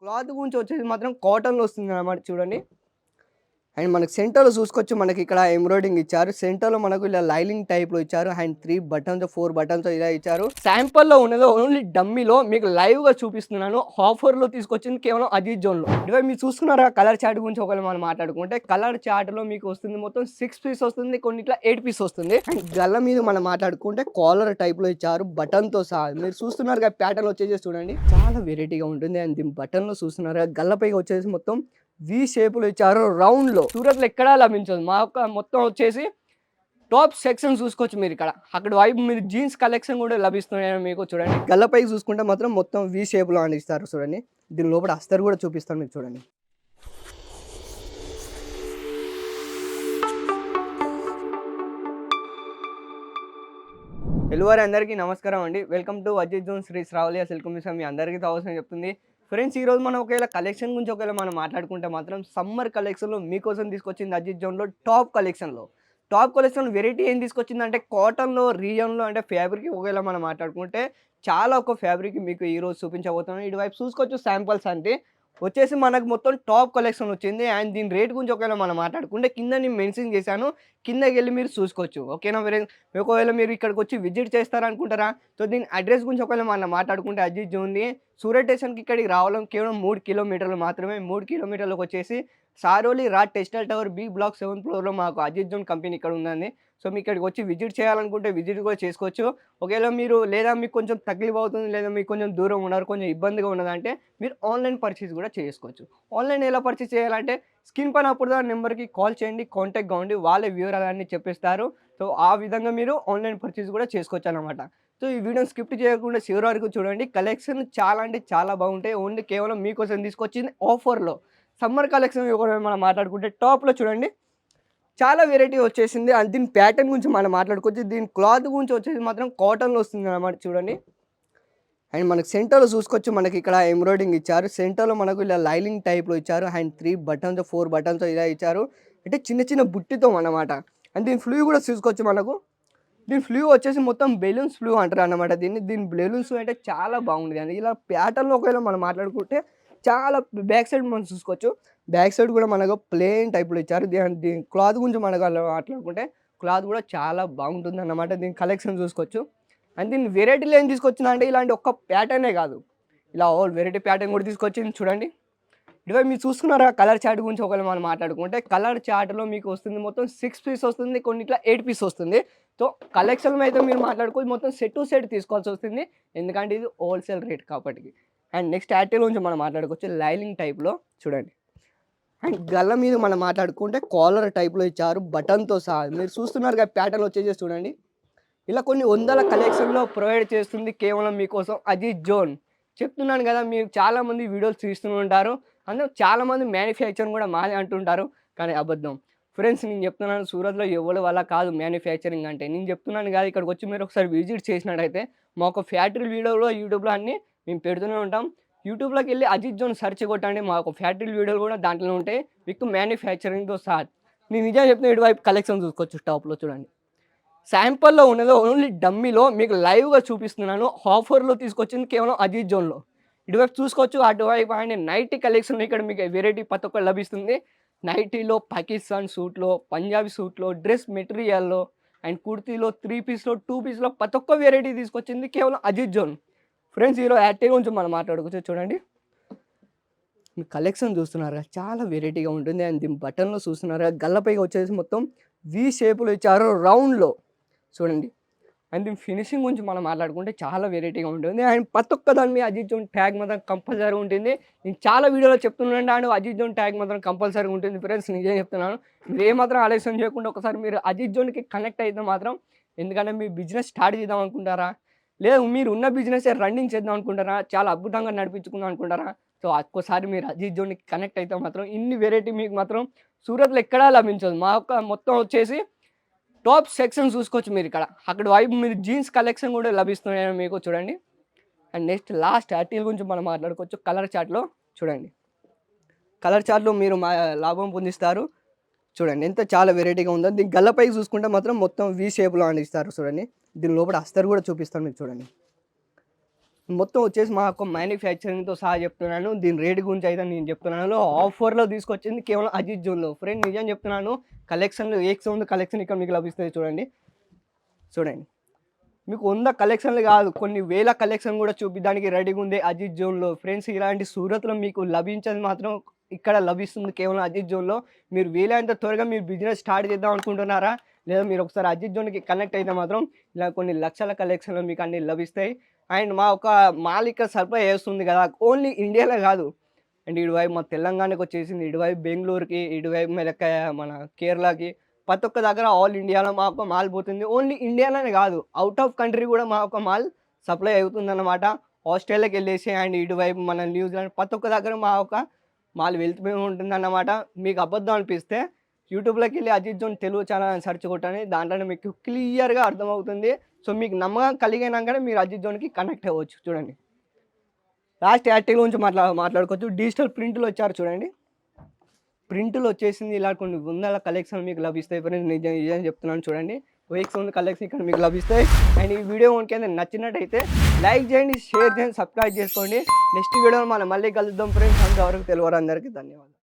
Cloth గురించి వచ్చేసి మాత్రం కాటన్‌లో వస్తుందన్నమాట చూడండి. అండ్ మనకి సెంటర్‌లో చూసుకోవచ్చు మనకి ఇక్కడ ఎంబ్రాయిడరింగ్ ఇచ్చారు. సెంటర్‌లో మనకు ఇలా లైనింగ్ టైప్‌లో ఇచ్చారు. అండ్ 3 బటన్స్, 4 బటన్స్ ఇలా ఇచ్చారు. శాంపుల్‌లో ఉన్నది ఓన్లీ డమ్మీలో మీకు లైవ్‌గా చూపిస్తున్నాను. ఆఫర్‌లో తీసుకొచ్చింది కేవలం అజీజ్ జోన్‌లో. ఇటువైపు మీరు చూస్తున్నారా కలర్ చార్ట్ గురించి ఒకవేళ మనం మాట్లాడుకుంటే కలర్ చార్ట్‌లో మీకు వస్తుంది మొత్తం 6 పీస్ వస్తుంది. కొన్నిట్ల 8 పీస్ వస్తుంది. అండ్ గల్ల మీద మనం మాట్లాడుకుంటే కాలర్ టైప్‌లో ఇచ్చారు బటన్‌తో సహా. మీరు చూస్తున్నారుగా ప్యాటర్న్ వచ్చేసి చూడండి. చాలా వెరైటీగా ఉంటుంది. అండ్ దీని బటన్‌లో చూస్తున్నారుగా గల్లపై వచ్చేసి మొత్తం వి షేపులో ఇచ్చారు రౌండ్‌లో. సూరత్‌లో ఎక్కడా లభించదు. మా యొక్క మొత్తం వచ్చేసి టాప్ సెక్షన్ చూసుకోవచ్చు మీరు ఇక్కడ. అక్కడ వైపు మీరు జీన్స్ కలెక్షన్ కూడా లభిస్తున్నాయి మీకు చూడండి. గల్లపైకి చూసుకుంటే మాత్రం మొత్తం వి షేప్‌లో అందిస్తారు చూడండి. దీని లోపల అస్తరు కూడా చూపిస్తాను మీకు చూడండి. తెలుగువారి అందరికీ నమస్కారం అండి. Welcome to Aziz zone Shri Sravaliya silk mission. మీ అందరికీ కావాల్సిన చెప్తుంది. ఫ్రెండ్స్ ఈరోజు మనం ఒకవేళ కలెక్షన్ గురించి ఒకవేళ మనం మాట్లాడుకుంటే మాత్రం సమ్మర్ కలెక్షన్‌లో మీకోసం తీసుకొచ్చింది అజీజ్ జోన్‌లో టాప్ కలెక్షన్‌లో. టాప్ కలెక్షన్‌లో వెరైటీ ఏం తీసుకొచ్చిందంటే కాటన్‌లో, రియాన్‌లో అంటే ఫ్యాబ్రిక్ ఒకవేళ మనం మాట్లాడుకుంటే చాలా ఒక ఫ్యాబ్రిక్ మీకు ఈరోజు చూపించబోతున్నాను. ఇటువైపు చూసుకోవచ్చు శాంపుల్స్ అంటే వచ్చేసి మనకు మొత్తం టాప్ కలెక్షన్ వచ్చింది. అండ్ దీని రేట్ గురించి ఒకవేళ మనం మాట్లాడుకుంటే కింద నేను మెన్షన్ చేశాను. కిందకెళ్ళి మీరు చూసుకోవచ్చు. ఓకేనా ఫ్రెండ్స్. ఒకవేళ మీరు ఇక్కడికొచ్చి విజిట్ చేస్తారనుకుంటారా? సో, దీని అడ్రెస్ గురించి ఒకవేళ మనం మాట్లాడుకుంటే అజీజ్ జోన్‌ది సూరత్ స్టేషన్‌కి ఇక్కడికి రావడం కేవలం 3 కిలోమీటర్లు మాత్రమే. 3 కిలోమీటర్లకొచ్చేసి Saroli Raj textile tower B block 7th ఫ్లోర్‌లో మాకు అజీజ్ జోన్ కంపెనీ ఇక్కడ ఉందండి. సో, మీరు ఇక్కడికొచ్చి విజిట్ చేయాలనుకుంటే విజిట్ కూడా చేసుకోవచ్చు. ఒకవేళ మీరు లేదా మీకు కొంచెం తక్లీఫ్ అవుతుంది, లేదా మీకు కొంచెం దూరం ఉన్నారు, కొంచెం ఇబ్బందిగా ఉన్నదంటే మీరు ఆన్‌లైన్ పర్చేస్ కూడా చేసుకోవచ్చు. ఆన్‌లైన్ ఎలా పర్చేస్ చేయాలంటే స్క్రీన్ పైన అప్పుడు నెంబర్‌కి కాల్ చేయండి, కాంటాక్ట్ కావండి. వాళ్ళే వివరాలన్నీ చెప్పేస్తారు. సో, ఆ విధంగా మీరు ఆన్‌లైన్ పర్చేస్ కూడా చేసుకోవచ్చనమాట. సో, ఈ వీడియోని స్కిప్ చేయకుండా చివరి వరకు చూడండి. కలెక్షన్ చాలా అంటే చాలా బాగుంటాయి. ఓన్లీ కేవలం మీకోసం తీసుకొచ్చింది ఆఫర్‌లో. సమ్మర్ కలెక్షన్ ఒకవేళ మనం మాట్లాడుకుంటే టాప్‌లో చూడండి. చాలా వెరైటీ వచ్చేసింది. అండ్ దీని ప్యాటర్న్ గురించి మనం మాట్లాడుకోవచ్చు. దీని క్లాత్ గురించి వచ్చేసి మాత్రం కాటన్‌లో వస్తుందన్నమాట చూడండి. అండ్ మనకి సెంటర్‌లో చూసుకోవచ్చు మనకి ఇక్కడ ఎంబ్రాయిడరింగ్ ఇచ్చారు. సెంటర్‌లో మనకు ఇలా లైనింగ్ టైప్‌లో ఇచ్చారు. అండ్ 3 బటన్స్, 4 బటన్స్ ఇలా ఇచ్చారు. అంటే చిన్న చిన్న బుట్టితో అన్నమాట. అండ్ దీని ఫ్లూ కూడా చూసుకోవచ్చు మనకు. దీని ఫ్లూ వచ్చేసి మొత్తం బెలూన్స్ ఫ్లూ అంటారన్నమాట దీన్ని. దీని బెలూన్స్ అంటే చాలా బాగుంది అండి. ఇలా ప్యాటర్న్‌లో ఒకవేళ మనం మాట్లాడుకుంటే చాలా బ్యాక్ సైడ్ మనం చూసుకోవచ్చు. బ్యాక్ సైడ్ కూడా మనకు ప్లెయిన్ టైప్‌లో ఇచ్చారు. దీని క్లాత్ గురించి మనకు అలా మాట్లాడుకుంటే క్లాత్ కూడా చాలా బాగుంటుందన్నమాట. దీని కలెక్షన్ చూసుకోవచ్చు. అండ్ దీన్ని వెరైటీలో ఏం తీసుకొచ్చినా అంటే ఇలాంటి ఒక్క ప్యాటర్నే కాదు. ఇలా ఓల్డ్ వెరైటీ ప్యాటర్న్ కూడా తీసుకొచ్చింది చూడండి. ఇటువైపు మీరు చూసుకున్నారా కలర్ చార్ట్ గురించి ఒకవేళ మనం మాట్లాడుకుంటే కలర్ చార్ట్‌లో మీకు వస్తుంది మొత్తం 6 పీస్ వస్తుంది. కొన్నిట్ల 8 పీస్ వస్తుంది. సో, కలెక్షన్‌లో అయితే మీరు మాట్లాడుకోవచ్చు మొత్తం సెట్ టు సెట్ తీసుకోవాల్సొస్తుంది. ఎందుకంటే ఇది హోల్‌సేల్ రేట్ కాబట్టి. అండ్ నెక్స్ట్ యాక్టివ్ గురించి మనం మాట్లాడుకోవచ్చు. లైనింగ్ టైప్‌లో చూడండి. అండ్ గల్ల మీద మనం మాట్లాడుకుంటే కాలర్ టైప్‌లో ఇచ్చారు బటన్‌తో సహా. మీరు చూస్తున్నారుగా ప్యాటర్న్ వచ్చేసేసి చూడండి. ఇలా కొన్ని వందల కలెక్షన్‌లో ప్రొవైడ్ చేస్తుంది కేవలం మీకోసం అజీజ్ జోన్. చెప్తున్నాను గదా! మీరు చాలామంది వీడియోస్ తీస్తూ ఉంటారు. అందులో చాలామంది మ్యానుఫ్యాక్చరింగ్ గూడా మాదే అంటుంటారు. కానీ అబద్ధం. ఫ్రెండ్స్ నేను చెప్తున్నాను సూరత్‌లో ఎవరి వల్ల కాదు మ్యానుఫ్యాక్చరింగ్ అంటే. నేను చెప్తున్నాను గదా! ఇక్కడికొచ్చి మీరు ఒకసారి విజిట్ చేసినట్టయితే మా యొక్క ఫ్యాక్టరీ వీడియోలో యూట్యూబ్‌లో అన్నీ మేము పెడుతూనే ఉంటాం. యూట్యూబ్‌లోకెళ్ళి అజీజ్ జోన్ సెర్చ్ కొట్టండి. మా యొక్క ఫ్యాక్టరీ వీడియోలు గూడా దాంట్లోనే ఉంటాయి. విత్ మ్యానుఫ్యాక్చరింగ్‌తో సహా. నేను నిజంగా చెప్తున్నా ఇటువైపు కలెక్షన్ చూసుకోవచ్చు టాప్‌లో చూడండి. శాంపుల్‌లో ఉన్నది ఓన్లీ డమ్మీలో మీకు లైవ్‌గా చూపిస్తున్నాను. ఆఫర్‌లో తీసుకొచ్చింది కేవలం అజీజ్ జోన్‌లో. ఇటువైపు చూసుకోవచ్చు. అటువైపు అండ్ నైటీ కలెక్షన్ ఇక్కడ మీకు వెరైటీ ప్రతి ఒక్కటి లభిస్తుంది. నైటీలో పాకిస్తాన్ సూట్‌లో, పంజాబీ సూట్‌లో, డ్రెస్ మెటీరియల్‌లో అండ్ కుర్తీలో, 3 పీస్‌లో, 2 పీస్‌లో ప్రతి ఒక్క వెరైటీ తీసుకొచ్చింది కేవలం అజీజ్ జోన్. ఫ్రెండ్స్ ఈరోజు యాక్టివ్ గురించి మనం మాట్లాడుకోవచ్చు చూడండి. మీ కలెక్షన్ చూస్తున్నారుగా చాలా వెరైటీగా ఉంటుంది. అండ్ దీని బటన్‌లో చూస్తున్నారుగా గల్లపైగా వచ్చేసి మొత్తం వి షేప్‌లో ఇచ్చారు రౌండ్‌లో. చూడండి. అండ్ దీని ఫినిషింగ్ గురించి మనం మాట్లాడుకుంటే చాలా వెరైటీగా ఉంటుంది. అండ్ ప్రతి ఒక్క దాని మీద అజీజ్ జోన్ ట్యాగ్ మాత్రం కంపల్సరీ ఉంటుంది. నేను చాలా వీడియోలో చెప్తున్నాను అండ్ అజీజ్ జోన్ ట్యాగ్ మాత్రం కంపల్సరీగా ఉంటుంది ఫ్రెండ్స్ నిజంగా చెప్తున్నాను. మీరు ఏమాత్రం ఆలస్యం చేయకుండా ఒకసారి మీరు అజీజ్ జోన్‌కి కనెక్ట్ అయితే మాత్రం ఎందుకంటే మీ బిజినెస్ స్టార్ట్ చేద్దాం అనుకుంటారా? లేదా మీరు ఉన్న బిజినెసే రన్నింగ్ చేద్దాం అనుకుంటారా? చాలా అద్భుతంగా నడిపించుకుందాం అనుకుంటారా? సో, ఒక్కసారి మీరు అజీజ్ జోన్‌కి కనెక్ట్ అయితే మాత్రం ఇన్ని వెరైటీ మీకు మాత్రం సూరత్‌లో ఎక్కడా లభించదు. మా యొక్క మొత్తం వచ్చేసి టాప్ సెక్షన్ చూసుకోవచ్చు మీరిక్కడ. అక్కడ వైపు మీరు జీన్స్ కలెక్షన్ కూడా లభిస్తున్నాయి మీకు చూడండి. అండ్ నెక్స్ట్ లాస్ట్ ఆర్టికల్ గురించి మనం మాట్లాడుకోవచ్చు. కలర్ చార్ట్‌లో చూడండి. కలర్ చార్ట్‌లో మీరు లాభం పొందిస్తారు. చూడండి ఎంత చాలా వెరైటీగా ఉందో. దీని గల్లపైకి చూసుకుంటే మాత్రం మొత్తం వి షేప్‌లో అందిస్తారు చూడండి. దీని లోపల అస్తరు కూడా చూపిస్తాను మీకు చూడండి. మొత్తం వచ్చేసి మా యొక్క మ్యానుఫ్యాక్చరింగ్‌తో సహా చెప్తున్నాను. దీని రేట్ గురించి అయితే నేను చెప్తున్నాను. ఆఫర్‌లో తీసుకొచ్చింది కేవలం అజిత్ జోన్‌లో. ఫ్రెండ్ నిజం చెప్తున్నాను. కలెక్షన్‌లు ఏక్ సే వంద కలెక్షన్ ఇక్కడ మీకు లభిస్తాయి చూడండి. చూడండి. మీకు 100 కలెక్షన్‌లు కాదు, కొన్ని వేల కలెక్షన్ కూడా చూపియడానికి రెడీగా ఉంది అజిత్ జోన్‌లో. ఫ్రెండ్స్ ఇలాంటి సూరత్‌లో మీకు లభించేది మాత్రం ఇక్కడ లభిస్తుంది కేవలం అజిత్ జోన్‌లో. మీరు వీలైనంత త్వరగా మీరు బిజినెస్ స్టార్ట్ చేద్దాం అనుకుంటున్నారా? లేదా మీరు ఒకసారి అజిత్ జోన్‌కి కనెక్ట్ అయితే మాత్రం ఇలా కొన్ని లక్షల కలెక్షన్‌లు మీకు అన్నీ లభిస్తాయి. అండ్ మా ఒక మాల్ ఇక్కడ సరఫరా చేస్తుంది కదా! ఓన్లీ ఇండియాలో కాదు. అండ్ ఇటువైపు మా తెలంగాణకొచ్చేసింది, ఇటువైపు బెంగుళూరుకి, ఇటువైపు మన కేరళకి, ప్రతి ఒక్క దగ్గర ఆల్ ఇండియాలో మా యొక్క మాల్ పోతుంది. ఓన్లీ ఇండియాలోనే కాదు, ఔట్ ఆఫ్ కంట్రీ కూడా మా యొక్క మాల్ సప్లై అవుతుందన్నమాట. ఆస్ట్రేలియాకెళ్ళేసి అండ్ ఇటువైపు మన న్యూజిలాండ్ ప్రతి ఒక్క దగ్గర మా యొక్క మాల్ వెళ్తూనే ఉంటుందన్నమాట. మీకు అబద్ధం అనిపిస్తే యూట్యూబ్‌లోకెళ్ళి అజిత్ జోన్ తెలుగు ఛానల్ అని సెర్చ్ కొట్టండి. దాంట్లోనే మీకు క్లియర్‌గా అర్థమవుతుంది. సో, మీకు నమ్మకం కలిగినంకనే మీరు అజిత్ జోన్‌కి కనెక్ట్ అవ్వచ్చు. చూడండి. లాస్ట్ యాక్టివ్ గురించి మాట్లాడుకోవచ్చు. డిజిటల్ ప్రింటులు వచ్చారు చూడండి. ప్రింటులు వచ్చేసింది ఇలా కొన్ని వందల కలెక్షన్ మీకు లభిస్తాయి ఫ్రెండ్స్. నిజం నిజం చెప్తున్నాను చూడండి. వేక్స్ ఉంది కలెక్షన్ ఇక్కడ మీకు లభిస్తాయి. అండ్ ఈ వీడియో కనుక నచ్చినట్టయితే లైక్ చేయండి, షేర్ చేయండి, సబ్స్క్రైబ్ చేసుకోండి. నెక్స్ట్ వీడియోలో మనం మళ్ళీ కలుద్దాం ఫ్రెండ్స్. అంతవరకు తెలుగు అందరికీ ధన్యవాదాలు.